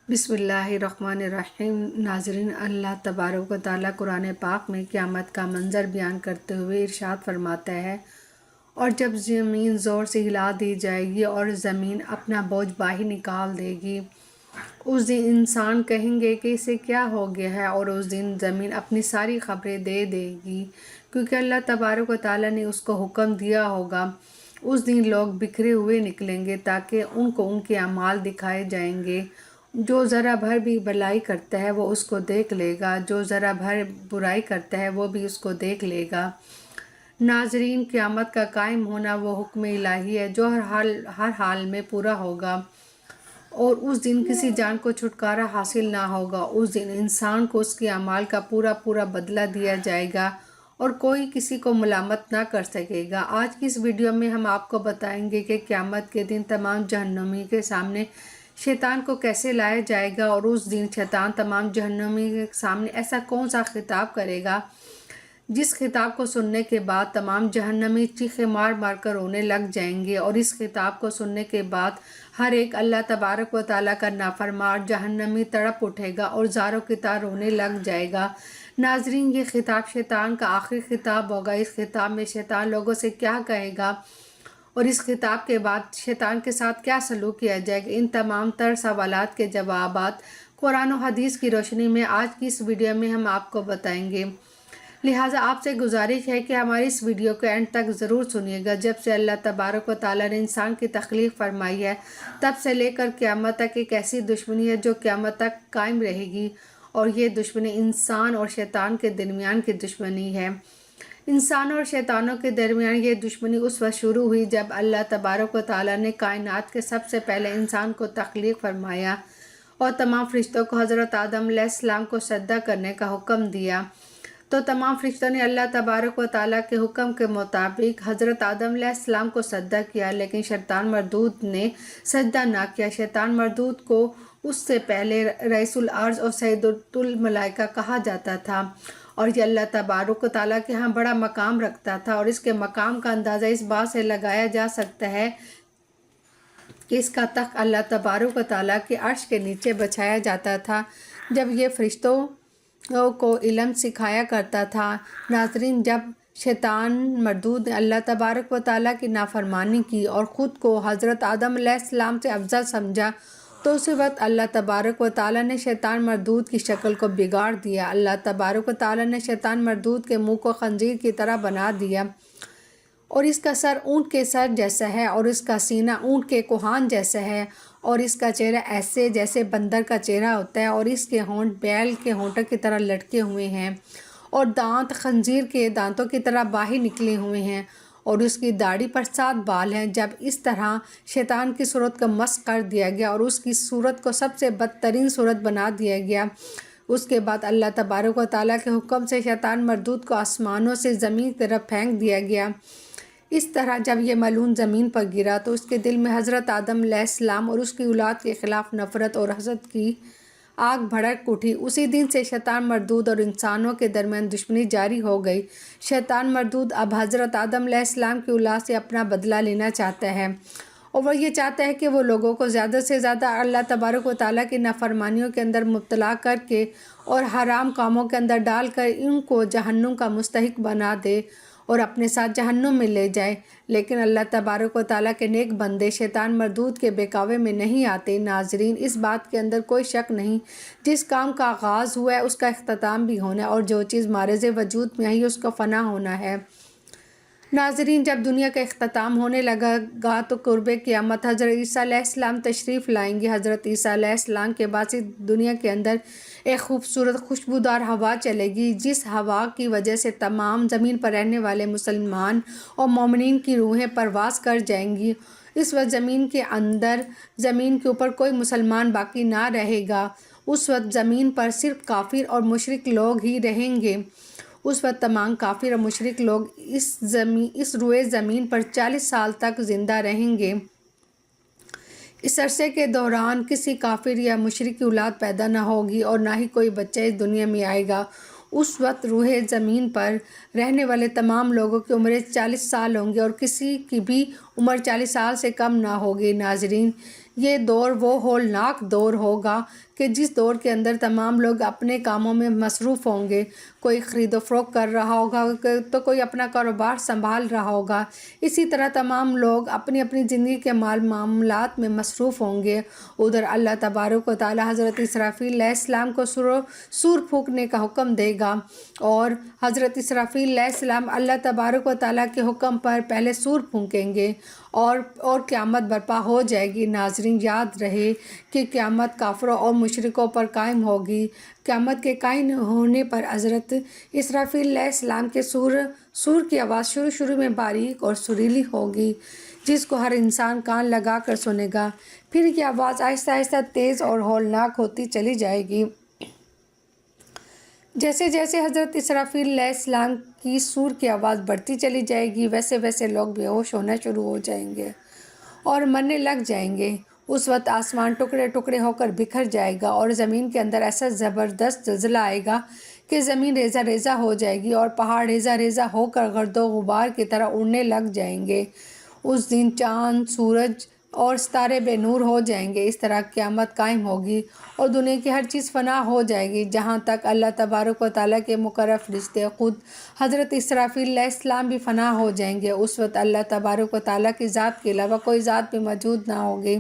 بسم اللہ الرحمن الرحیم۔ ناظرین، اللہ تبارک و تعالیٰ قرآن پاک میں قیامت کا منظر بیان کرتے ہوئے ارشاد فرماتا ہے، اور جب زمین زور سے ہلا دی جائے گی اور زمین اپنا بوجھ باہر نکال دے گی، اس دن انسان کہیں گے کہ اسے کیا ہو گیا ہے، اور اس دن زمین اپنی ساری خبریں دے دے گی، کیونکہ اللہ تبارک و تعالیٰ نے اس کو حکم دیا ہوگا۔ اس دن لوگ بکھرے ہوئے نکلیں گے تاکہ ان کو ان کے اعمال دکھائے جائیں گے۔ جو ذرا بھر بھی بھلائی کرتا ہے وہ اس کو دیکھ لے گا، جو ذرا بھر برائی کرتا ہے وہ بھی اس کو دیکھ لے گا۔ ناظرین، قیامت کا قائم ہونا وہ حکم الہی ہے جو ہر حال میں پورا ہوگا، اور اس دن کسی جان کو چھٹکارا حاصل نہ ہوگا۔ اس دن انسان کو اس کے اعمال کا پورا بدلہ دیا جائے گا اور کوئی کسی کو ملامت نہ کر سکے گا۔ آج کی اس ویڈیو میں ہم آپ کو بتائیں گے کہ قیامت کے دن تمام جہنمی کے سامنے شیطان کو کیسے لایا جائے گا، اور اس دن شیطان تمام جہنمی کے سامنے ایسا کون سا خطاب کرے گا جس خطاب کو سننے کے بعد تمام جہنمی چیخیں مار مار کر رونے لگ جائیں گے، اور اس خطاب کو سننے کے بعد ہر ایک اللہ تبارک و تعالیٰ کا نافرمان جہنمی تڑپ اٹھے گا اور زاروں کی طرح رونے لگ جائے گا۔ ناظرین، یہ خطاب شیطان کا آخری خطاب ہوگا۔ اس خطاب میں شیطان لوگوں سے کیا کہے گا اور اس خطاب کے بعد شیطان کے ساتھ کیا سلوک کیا جائے گا، ان تمام تر سوالات کے جوابات قرآن و حدیث کی روشنی میں آج کی اس ویڈیو میں ہم آپ کو بتائیں گے۔ لہٰذا آپ سے گزارش ہے کہ ہماری اس ویڈیو کو اینڈ تک ضرور سنیے گا۔ جب سے اللہ تبارک و تعالیٰ نے انسان کی تخلیق فرمائی ہے، تب سے لے کر قیامت تک ایک ایسی دشمنی ہے جو قیامت تک قائم رہے گی، اور یہ دشمنی انسان اور شیطان کے درمیان کی دشمنی ہے۔ انسانوں اور شیطانوں کے درمیان یہ دشمنی اس وقت شروع ہوئی جب اللہ تبارک و تعالیٰ نے کائنات کے سب سے پہلے انسان کو تخلیق فرمایا اور تمام فرشتوں کو حضرت آدم علیہ السلام کو سجدہ کرنے کا حکم دیا، تو تمام فرشتوں نے اللہ تبارک و تعالیٰ کے حکم کے مطابق حضرت آدم علیہ السلام کو سجدہ کیا، لیکن شیطان مردود نے سجدہ نہ کیا۔ شیطان مردود کو اس سے پہلے رئیس الارض اور سید الملائکہ کہا جاتا تھا، اور یہ اللہ تبارک و تعالیٰ کے ہاں بڑا مقام رکھتا تھا، اور اس کے مقام کا اندازہ اس بات سے لگایا جا سکتا ہے کہ اس کا تخت اللہ تبارک و تعالیٰ کے عرش کے نیچے بچھایا جاتا تھا جب یہ فرشتوں کو علم سکھایا کرتا تھا۔ ناظرین، جب شیطان مردود نے اللہ تبارک و تعالیٰ کی نافرمانی کی اور خود کو حضرت آدم علیہ السلام سے افضل سمجھا، تو اسی وقت اللہ تبارک و تعالیٰ نے شیطان مردود کی شکل کو بگاڑ دیا۔ اللہ تبارک و تعالیٰ نے شیطان مردود کے منہ کو خنزیر کی طرح بنا دیا، اور اس کا سر اونٹ کے سر جیسا ہے، اور اس کا سینہ اونٹ کے کوہان جیسا ہے، اور اس کا چہرہ ایسے جیسے بندر کا چہرہ ہوتا ہے، اور اس کے ہونٹ بیل کے ہونٹوں کی طرح لٹکے ہوئے ہیں، اور دانت خنزیر کے دانتوں کی طرح باہر نکلے ہوئے ہیں، اور اس کی داڑھی پر 7 بال ہیں۔ جب اس طرح شیطان کی صورت کو مسخ کر دیا گیا اور اس کی صورت کو سب سے بدترین صورت بنا دیا گیا، اس کے بعد اللہ تبارک و تعالیٰ کے حکم سے شیطان مردود کو آسمانوں سے زمین کی طرف پھینک دیا گیا۔ اس طرح جب یہ ملعون زمین پر گرا تو اس کے دل میں حضرت آدم علیہ السلام اور اس کی اولاد کے خلاف نفرت اور حسد کی آگ بھڑک اٹھی۔ اسی دن سے شیطان مردود اور انسانوں کے درمیان دشمنی جاری ہو گئی۔ شیطان مردود اب حضرت آدم علیہ السلام کی اولاد سے اپنا بدلہ لینا چاہتا ہے، اور وہ یہ چاہتا ہے کہ وہ لوگوں کو زیادہ سے زیادہ اللہ تبارک و تعالیٰ کی نافرمانیوں کے اندر مبتلا کر کے اور حرام کاموں کے اندر ڈال کر ان کو جہنم کا مستحق بنا دے اور اپنے ساتھ جہنم میں لے جائے، لیکن اللہ تبارک و تعالیٰ کے نیک بندے شیطان مردود کے بہکاوے میں نہیں آتے۔ ناظرین، اس بات کے اندر کوئی شک نہیں، جس کام کا آغاز ہوا ہے اس کا اختتام بھی ہونا ہے، اور جو چیز معرض وجود میں آئی اس کا فنا ہونا ہے۔ ناظرین، جب دنیا کا اختتام ہونے لگا گا تو قرب قیامت حضرت عیسیٰ علیہ السلام تشریف لائیں گے۔ حضرت عیسیٰ علیہ السلام کے بعد سے دنیا کے اندر ایک خوبصورت خوشبودار ہوا چلے گی، جس ہوا کی وجہ سے تمام زمین پر رہنے والے مسلمان اور مومنین کی روحیں پرواز کر جائیں گی۔ اس وقت زمین کے اندر، زمین کے اوپر کوئی مسلمان باقی نہ رہے گا۔ اس وقت زمین پر صرف کافر اور مشرک لوگ ہی رہیں گے۔ اس وقت تمام کافر اور مشرک لوگ اس روئے زمین پر 40 سال تک زندہ رہیں گے۔ اس عرصے کے دوران کسی کافر یا مشرک کی اولاد پیدا نہ ہوگی اور نہ ہی کوئی بچہ اس دنیا میں آئے گا۔ اس وقت روح زمین پر رہنے والے تمام لوگوں کی عمریں 40 سال ہوں گی، اور کسی کی بھی عمر 40 سال سے کم نہ ہوگی۔ ناظرین، یہ دور وہ ہولناک دور ہوگا کہ جس دور کے اندر تمام لوگ اپنے کاموں میں مصروف ہوں گے۔ کوئی خرید و فروخت کر رہا ہوگا تو کوئی اپنا کاروبار سنبھال رہا ہوگا۔ اسی طرح تمام لوگ اپنی اپنی زندگی کے معاملات میں مصروف ہوں گے۔ ادھر اللہ تبارک و تعالیٰ حضرت اسرافیل علیہ السلام کو سور پھونکنے کا حکم دے گا، اور حضرت اسرافیل علیہ السلام اللہ تبارک و تعالیٰ کے حکم پر پہلے سور پھونکیں گے اور قیامت برپا ہو جائے گی۔ ناظرین، یاد رہے کہ قیامت کافروں اور مشرکوں پر قائم ہوگی۔ قیامت کے قائم ہونے پر حضرت اسرافیل علیہ السلام کے سور کی آواز شروع میں باریک اور سریلی ہوگی، جس کو ہر انسان کان لگا کر سنے گا۔ پھر یہ آواز آہستہ آہستہ تیز اور ہولناک ہوتی چلی جائے گی۔ جیسے جیسے حضرت اسرافیل علیہ السلام کی سور کی آواز بڑھتی چلی جائے گی، ویسے ویسے لوگ بے ہوش ہونا شروع ہو جائیں گے اور مرنے لگ جائیں گے۔ اس وقت آسمان ٹکڑے ٹکڑے ہو کر بکھر جائے گا، اور زمین کے اندر ایسا زبردست زلزلہ آئے گا کہ زمین ریزہ ریزہ ہو جائے گی، اور پہاڑ ریزہ ریزہ ہو کر گرد و غبار کی طرح اڑنے لگ جائیں گے۔ اس دن چاند، سورج اور ستارے بے نور ہو جائیں گے۔ اس طرح قیامت قائم ہوگی اور دنیا کی ہر چیز فنا ہو جائے گی، جہاں تک اللہ تبارک و تعالیٰ کے مقرب فرشتے خود حضرت اسرافیل علیہ السلام بھی فنا ہو جائیں گے۔ اس وقت اللہ تبارک و تعالیٰ کی ذات کے علاوہ کوئی ذات بھی موجود نہ ہوگی۔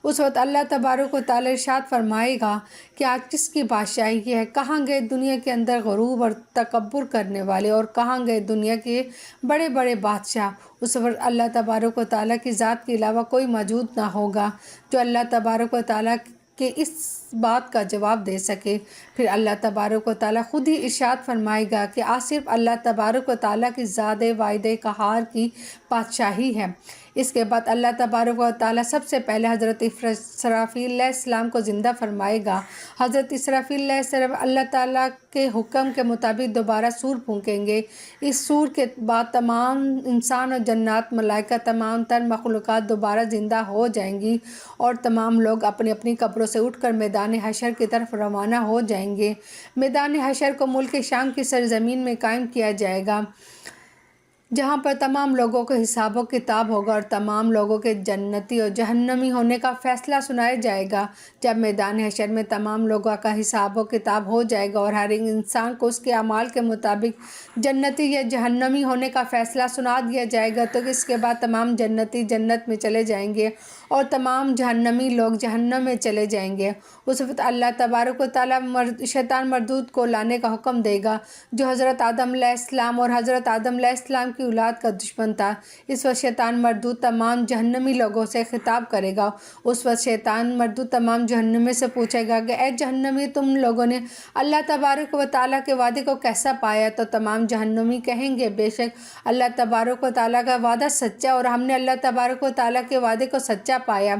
اس وقت اللہ تبارک و تعالیٰ ارشاد فرمائے گا کہ آج کس کی بادشاہی ہے؟ کہاں گئے دنیا کے اندر غرور اور تکبر کرنے والے، اور کہاں گئے دنیا کے بڑے بڑے بادشاہ؟ اس وقت اللہ تبارک و تعالیٰ کی ذات کے علاوہ کوئی موجود نہ ہوگا جو اللہ تبارک و تعالیٰ کے اس بات کا جواب دے سکے۔ پھر اللہ تبارک و تعالیٰ خود ہی ارشاد فرمائے گا کہ آج صرف اللہ تبارک و تعالیٰ کی ذات واحد قہار کی بادشاہی ہے۔ اس کے بعد اللہ تبارک و تعالیٰ سب سے پہلے حضرت اسرافیل علیہ السلام کو زندہ فرمائے گا۔ حضرت اسرافیل علیہ السلام اللہ تعالیٰ کے حکم کے مطابق دوبارہ سور پھونکیں گے۔ اس سور کے بعد تمام انسان اور جنات، ملائکہ، تمام تر مخلوقات دوبارہ زندہ ہو جائیں گی، اور تمام لوگ اپنی اپنی قبروں سے اٹھ کر میدان حشر کی طرف روانہ ہو جائیں گے۔ میدان حشر کو ملک شام کی سرزمین میں قائم کیا جائے گا، جہاں پر تمام لوگوں کو حساب و کتاب ہوگا، اور تمام لوگوں کے جنتی اور جہنمی ہونے کا فیصلہ سنایا جائے گا۔ جب میدان حشر میں تمام لوگوں کا حساب و کتاب ہو جائے گا اور ہر ایک انسان کو اس کے اعمال کے مطابق جنتی یا جہنمی ہونے کا فیصلہ سنا دیا جائے گا، تو اس کے بعد تمام جنتی جنت میں چلے جائیں گے اور تمام جہنمی لوگ جہنم میں چلے جائیں گے۔ اس وقت اللہ تبارک و تعالیٰ شیطان مردود کو لانے کا حکم دے گا، جو حضرت آدم علیہ السلام اور حضرت آدم علیہ السلام کی اولاد کا دشمن تھا۔ اس وقت شیطان مردود تمام جہنمی لوگوں سے خطاب کرے گا۔ اس وقت شیطان مردود تمام جہنمی سے پوچھے گا کہ اے جہنمی، تم لوگوں نے اللہ تبارک و تعالیٰ کے وعدے کو کیسا پایا؟ تو تمام جہنمی کہیں گے، بے شک اللہ تبارک و تعالیٰ کا وعدہ سچا، اور ہم نے اللہ تبارک و تعالیٰ کے وعدے کو سچا پایا۔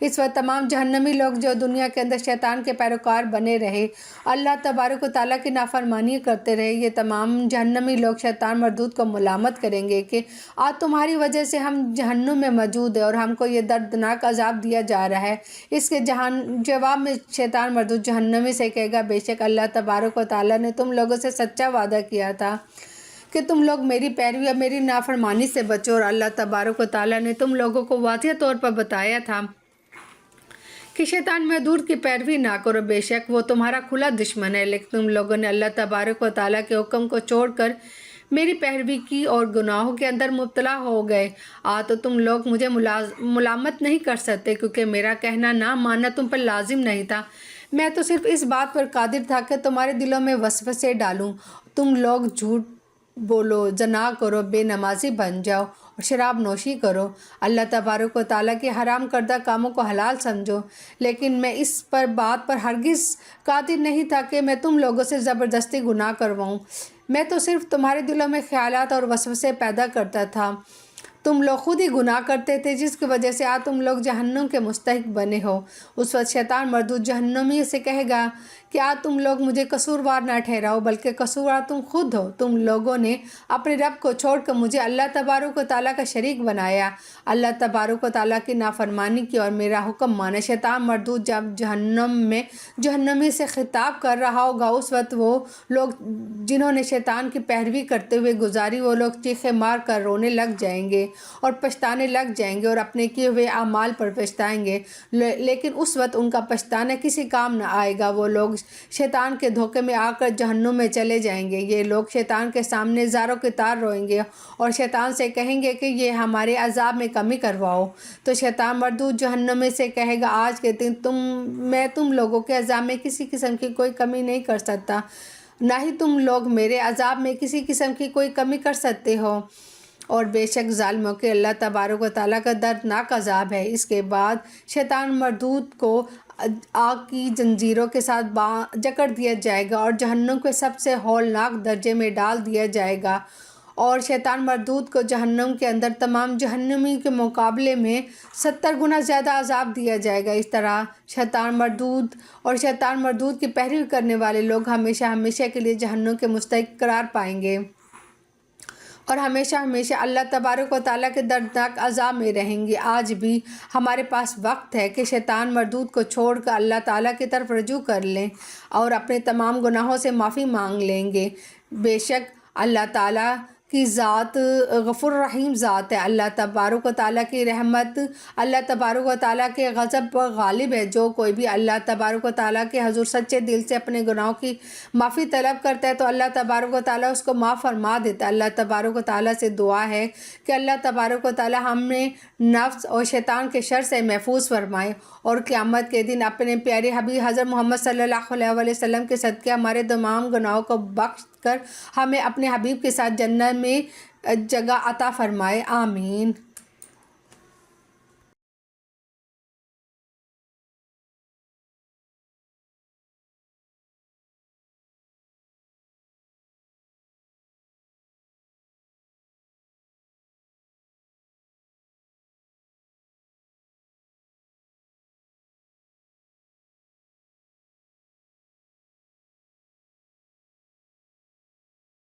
اس وقت تمام جہنمی لوگ جو دنیا کے اندر شیطان کے پیروکار بنے رہے، اللہ تبارک و تعالیٰ کی نافرمانی کرتے رہے، یہ تمام جہنمی لوگ شیطان مردود کو ملامت کریں گے کہ آج تمہاری وجہ سے ہم جہنم میں موجود ہیں اور ہم کو یہ دردناک عذاب دیا جا رہا ہے۔ اس کے جواب میں شیطان مردود جہنمی سے کہے گا، بے شک اللہ تبارک و تعالیٰ نے تم لوگوں سے سچا وعدہ کیا تھا کہ تم لوگ میری پیروی اور میری نافرمانی سے بچو، اور اللہ تبارک و تعالیٰ نے تم لوگوں کو واضح طور پر بتایا تھا کہ شیطان مردود کی پیروی نہ کرو، بے شک وہ تمہارا کھلا دشمن ہے۔ لیکن تم لوگوں نے اللہ تبارک و تعالیٰ کے حکم کو چھوڑ کر میری پیروی کی اور گناہوں کے اندر مبتلا ہو گئے۔ تو تم لوگ مجھے ملامت نہیں کر سکتے، کیونکہ میرا کہنا نہ ماننا تم پر لازم نہیں تھا۔ میں تو صرف اس بات پر قادر تھا کہ تمہارے دلوں میں وسوسے ڈالوں، تم لوگ جھوٹ بولو، زنا کرو، بے نمازی بن جاؤ اور شراب نوشی کرو، اللہ تبارک و تعالیٰ کے حرام کردہ کاموں کو حلال سمجھو۔ لیکن میں اس بات پر ہرگز قادر نہیں تھا کہ میں تم لوگوں سے زبردستی گناہ کرواؤں۔ میں تو صرف تمہارے دلوں میں خیالات اور وسوسے پیدا کرتا تھا۔ تم لوگ خود ہی گناہ کرتے تھے، جس کی وجہ سے آج تم لوگ جہنم کے مستحق بنے ہو۔ اس وقت شیطان مردود جہنمی سے کہے گا کہ آج تم لوگ مجھے قصوروار نہ ٹھہراؤ، بلکہ قصوروار تم خود ہو۔ تم لوگوں نے اپنے رب کو چھوڑ کر مجھے اللہ تبارک و تعالیٰ کا شریک بنایا، اللہ تبارک و تعالیٰ کی نافرمانی کی اور میرا حکم مانا۔ شیطان مردود جب جہنم میں جہنمی سے خطاب کر رہا ہوگا، اس وقت وہ لوگ جنہوں نے شیطان کی پیروی کرتے ہوئے گزاری، وہ لوگ چیخے مار کر رونے لگ جائیں گے، اور پچھتانے لگ جائیں گے اور اپنے کیے ہوئے اعمال پر پچھتائیں گے، لیکن اس وقت ان کا پچھتانا کسی کام نہ آئے گا۔ وہ لوگ شیطان کے دھوکے میں آ کر جہنم میں چلے جائیں گے۔ یہ لوگ شیطان کے سامنے زاروں کی طرح روئیں گے اور شیطان سے کہیں گے کہ یہ ہمارے عذاب میں کمی کرواؤ۔ تو شیطان مردود جہنم میں سے کہے گا، آج کے دن میں تم لوگوں کے عذاب میں کسی قسم کی کوئی کمی نہیں کر سکتا، نہ ہی تم لوگ میرے عذاب میں کسی قسم کی کوئی کمی کر سکتے ہو۔ اور بے شک ظالموں کے اللہ تبارک و تعالیٰ کا دردناک عذاب ہے۔ اس کے بعد شیطان مردود کو آگ کی زنجیروں کے ساتھ جکڑ دیا جائے گا اور جہنم کے سب سے ہولناک درجے میں ڈال دیا جائے گا، اور شیطان مردود کو جہنم کے اندر تمام جہنمی کے مقابلے میں 70 گنا زیادہ عذاب دیا جائے گا۔ اس طرح شیطان مردود کی پیروی کرنے والے لوگ ہمیشہ ہمیشہ کے لیے جہنم کے مستحق قرار پائیں گے اور ہمیشہ ہمیشہ اللہ تبارک و تعالیٰ کے دردناک عذاب میں رہیں گے۔ آج بھی ہمارے پاس وقت ہے کہ شیطان مردود کو چھوڑ کر اللہ تعالیٰ کی طرف رجوع کر لیں اور اپنے تمام گناہوں سے معافی مانگ لیں گے۔ بے شک اللہ تعالیٰ کی ذات غفور رحیم ذات ہے۔ اللہ تبارک و تعالیٰ کی رحمت اللہ تبارک و تعالیٰ کے غضب پر غالب ہے۔ جو کوئی بھی اللہ تبارک و تعالیٰ کے حضور سچے دل سے اپنے گناہوں کی معافی طلب کرتا ہے تو اللہ تبارک و تعالیٰ اس کو معاف فرما دیتا ہے۔ اللہ تبارک و تعالیٰ سے دعا ہے کہ اللہ تبارک و تعالیٰ ہمیں نفس اور شیطان کے شر سے محفوظ فرمائے اور قیامت کے دن اپنے پیارے حبیب حضرت محمد صلی اللہ علیہ وسلم کے صدقے ہمارے تمام گناہوں کو بخش کر ہمیں اپنے حبیب کے ساتھ جنت میں جگہ عطا فرمائے۔ آمین۔